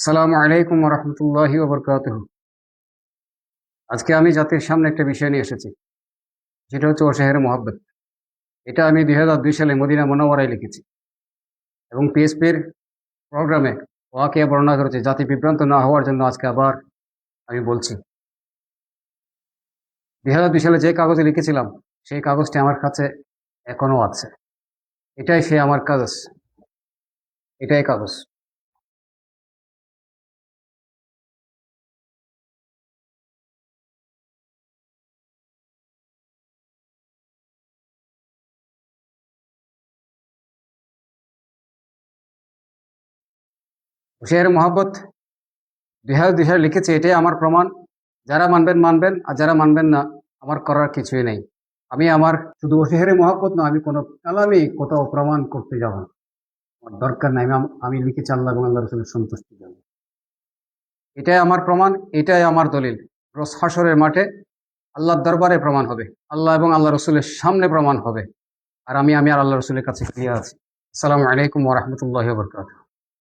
আসসালামু আলাইকুম রহমতুল্লাহি ওবরকাতুহ। আজকে আমি জাতির সামনে একটা বিষয় নিয়ে এসেছি, যেটা হচ্ছে ও শেহের মোহাব্বত। এটা আমি 2002 সালে মদিনা মুনাওয়ারায় লিখেছি এবং পিএসপির প্রোগ্রামে ওয়াকিয়া বর্ণনা করেছি। জাতি বিভ্রান্ত না হওয়ার জন্য আজকে আবার আমি বলছি, 2002 সালে যে কাগজে লিখেছিলাম সেই কাগজটি আমার কাছে এখনো আছে। এটাই সে আমার কাগজ, এটাই কাগজ। ও শেহের মোহাব্বত 2002 সালে লিখেছে, এটাই আমার প্রমাণ। যারা মানবেন মানবেন, আর যারা মানবেন না, আমার করার কিছুই নেই। আমি আমার শুধু ওশেহেরে মহব্বত না, আমি কোনো কালামে কোথাও প্রমাণ করতে যাব না, আমার দরকার নাই। আমি লিখেছি আল্লাহ এবং আল্লাহ রসুলের সন্তুষ্টির জন্য। এটাই আমার প্রমাণ, এটাই আমার দলিল। রোজ হাশরের মাঠে আল্লাহর দরবারে প্রমাণ হবে, আল্লাহ এবং আল্লাহ রসুলের সামনে প্রমাণ হবে। আর আমি আর আল্লাহ রসুলের কাছে ফিরে আছি। আসসালামু আলাইকুম ওয়া রাহমাতুল্লাহি ওয়া বারাকাতুহু।